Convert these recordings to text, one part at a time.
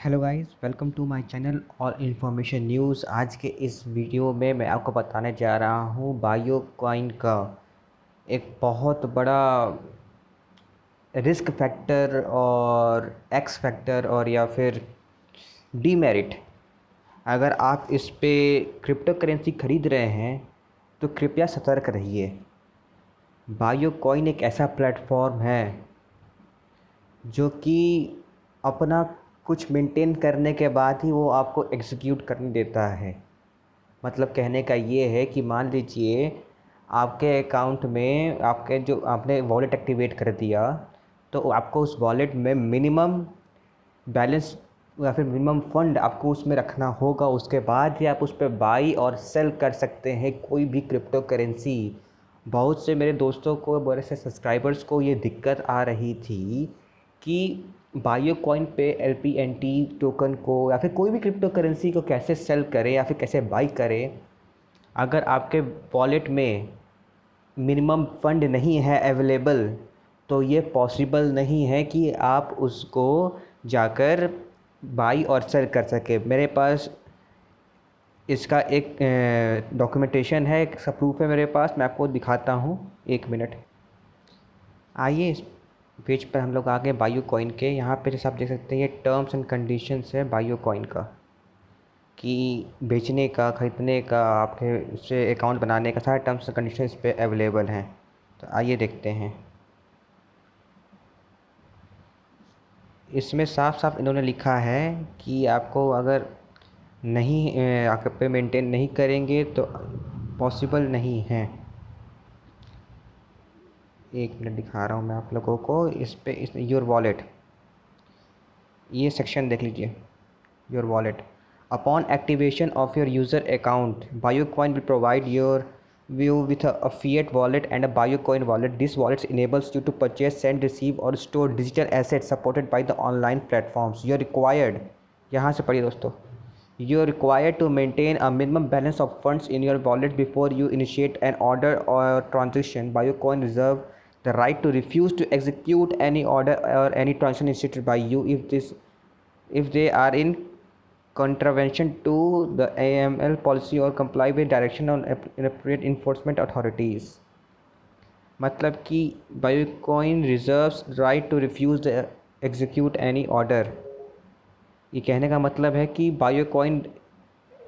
Hello guys, welcome to my channel और information news. आज के इस वीडियो में मैं आपको बताने जा रहा हूँ बायो कॉइन का एक बहुत बड़ा रिस्क फैक्टर और एक्स फैक्टर और या फिर डीमेरिट। अगर आप इस पे क्रिप्टो करेंसी खरीद रहे हैं तो कृपया सतर्क रहिए। बायो कॉइन एक ऐसा प्लेटफॉर्म है जो कि अपना कुछ मेंटेन करने के बाद ही वो आपको एग्जीक्यूट करने देता है। मतलब कहने का ये है कि मान लीजिए आपके अकाउंट में आपके जो आपने वॉलेट एक्टिवेट कर दिया, तो आपको उस वॉलेट में मिनिमम बैलेंस या फिर मिनिमम फंड आपको उसमें रखना होगा। उसके बाद ही आप उस पर बाई और सेल कर सकते हैं कोई भी क्रिप्टो करेंसी। बहुत से मेरे दोस्तों को, बड़े से सब्सक्राइबर्स को ये दिक्कत आ रही थी कि बायो कॉइन पे LPNT टोकन को या फिर कोई भी क्रिप्टो करेंसी को कैसे सेल करें या फिर कैसे बाई करें। अगर आपके वॉलेट में मिनिमम फंड नहीं है अवेलेबल, तो ये पॉसिबल नहीं है कि आप उसको जाकर बाई और सेल कर सके। मेरे पास इसका एक डॉक्यूमेंटेशन है, एक सब प्रूफ है मेरे पास। मैं आपको दिखाता हूँ, एक मिनट। आइए इस पेज पर हम लोग आ गए बायो कॉइन के। यहाँ पे जैसे आप देख सकते हैं ये टर्म्स एंड कंडीशंस है बायो कॉइन का, कि बेचने का, ख़रीदने का, आपके उससे अकाउंट बनाने का सारे टर्म्स एंड कंडीशन इस पे अवेलेबल हैं। तो आइए देखते हैं। इसमें साफ साफ इन्होंने लिखा है कि आपको अगर नहीं आप पे मेंटेन नहीं करेंगे तो पॉसिबल नहीं है। एक मिनट दिखा रहा हूँ मैं आप लोगों को। इस पे इस योर वॉलेट, ये सेक्शन देख लीजिए। Your wallet, upon activation of your user account Biocoin will provide your view with a fiat wallet and a biocoin wallet. This wallet enables you to purchase, send, receive or store digital assets supported by the online platforms. You are required, यहाँ से पढ़िए दोस्तों, you are required to maintain a minimum balance of funds in your wallet before you initiate an order or transaction. Biocoin reserve the right to refuse to execute any order or any transaction initiated by you if they are in contravention to the AML policy or comply with direction on appropriate enforcement authorities. मतलब कि Biocoin reserves right to refuse the execute any order. ये कहने का मतलब है कि बायोकॉइन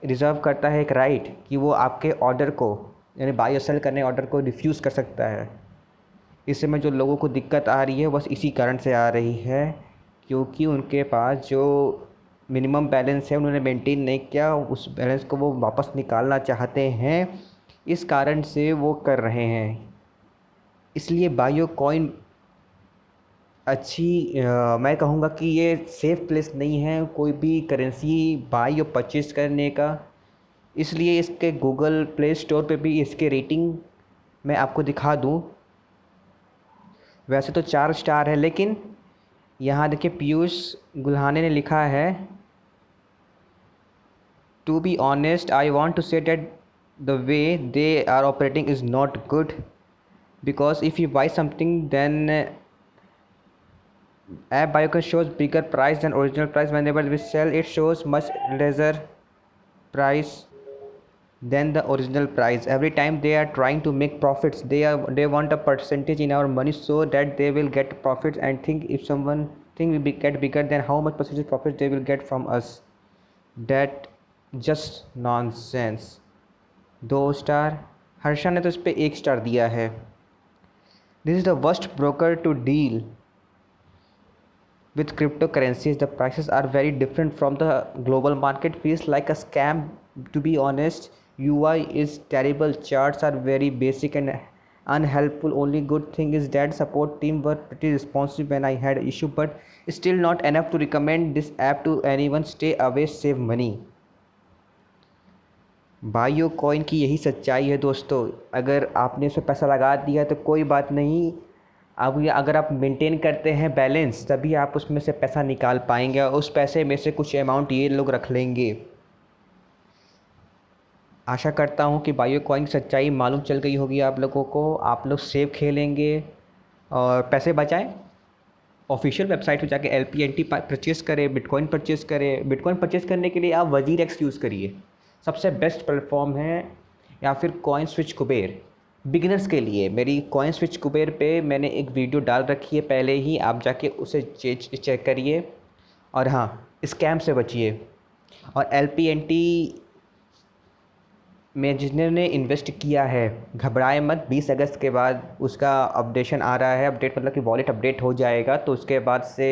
reserve करता है एक राइट कि वो आपके ऑर्डर को, यानी बाय और सेल करने ऑर्डर को रिफ्यूज़ कर सकता है। इस समय जो लोगों को दिक्कत आ रही है बस इसी कारण से आ रही है, क्योंकि उनके पास जो मिनिमम बैलेंस है उन्होंने मेंटेन नहीं किया। उस बैलेंस को वो वापस निकालना चाहते हैं, इस कारण से वो कर रहे हैं। इसलिए बायो कॉइन मैं कहूँगा कि ये सेफ़ प्लेस नहीं है कोई भी करेंसी बाई और परचेज़ करने का। इसलिए इसके गूगल प्ले स्टोर पे भी इसके रेटिंग मैं आपको दिखा दूँ। वैसे तो 4 स्टार है, लेकिन यहाँ देखिए पीयूष गुल्हाने ने लिखा है, to be honest I want to say that the way they are operating is not good, because if you buy something then app Biocon shows bigger price than original price. Whenever we sell it shows much lesser price than the original price. Every time they are trying to make profits, they want a percentage in our money so that they will get profits, and think if someone thing will get bigger, then how much percentage profit they will get from us. That just nonsense. 2 star. Harsha ने तो इस पर 1 star दिया है। This is the worst broker to deal with cryptocurrencies. The prices are very different from the global market. Feels like a scam, to be honest. UI is terrible. Charts are very basic and unhelpful. Only good thing is that support team were pretty responsive when I had issue, but still not enough to recommend this app to anyone. Stay away, save money. Bio coin की यही सच्चाई है दोस्तों। अगर आपने उसमें पैसा लगा दिया तो कोई बात नहीं। अब ये अगर आप मेंटेन करते हैं बैलेंस, तभी आप उसमें से पैसा निकाल पाएंगे और उस पैसे में से कुछ अमाउंट ये लोग रख लेंगे। आशा करता हूँ कि बायो कॉइन की सच्चाई मालूम चल गई होगी आप लोगों को। आप लोग सेफ खेलेंगे और पैसे बचाएं। ऑफिशियल वेबसाइट पर जाके LP&T परचेज़ करें, बिटकॉइन परचेज़ करें। बिटकॉइन परचेज़ करने के लिए आप वजीरेक्स यूज़ करिए, सबसे बेस्ट प्लेटफॉर्म है। या फिर कॉइन स्विच कुबेर बिगिनर्स के लिए, मेरी कॉइन स्विच कुबेर पे मैंने एक वीडियो डाल रखी है पहले ही, आप जाके उसे चेक करिए। और हाँ, स्कैम से बचिए। और LP&T में जिन्होंने इन्वेस्ट किया है, घबराए मत। 20 अगस्त के बाद उसका अपडेशन आ रहा है। अपडेट मतलब कि वॉलेट अपडेट हो जाएगा, तो उसके बाद से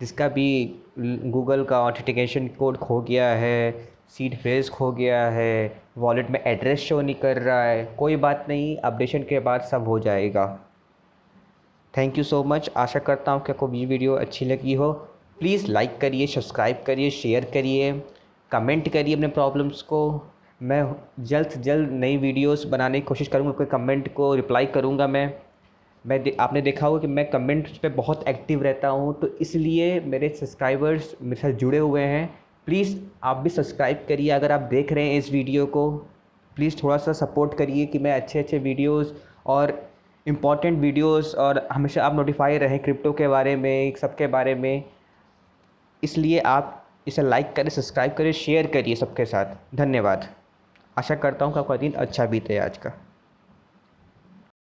जिसका भी गूगल का ऑथेंटिकेशन कोड खो गया है, सीड फ्रेज खो गया है, वॉलेट में एड्रेस शो नहीं कर रहा है, कोई बात नहीं, अपडेशन के बाद सब हो जाएगा। Thank you so much. आशा करता हूँ कि आपको ये वीडियो अच्छी लगी हो। प्लीज़ लाइक करिए, सब्सक्राइब करिए, शेयर करिए, कमेंट करिए अपने प्रॉब्लम्स को। मैं जल्द से जल्द नई वीडियोस बनाने की कोशिश करूँगा, कोई कमेंट को रिप्लाई करूँगा आपने देखा होगा कि मैं कमेंट्स पे बहुत एक्टिव रहता हूँ, तो इसलिए मेरे सब्सक्राइबर्स मेरे साथ जुड़े हुए हैं। प्लीज़ आप भी सब्सक्राइब करिए अगर आप देख रहे हैं इस वीडियो को। प्लीज़ थोड़ा सा सपोर्ट करिए कि मैं अच्छे अच्छे वीडियोस और इम्पॉर्टेंट वीडियोस, और हमेशा आप नोटिफाई रहें क्रिप्टो के बारे में, सबके बारे में। इसलिए आप इसे लाइक करें, सब्सक्राइब करें, शेयर करिए सबके साथ। धन्यवाद। आशा करता हूँ कि आपका दिन अच्छा बीते आज का।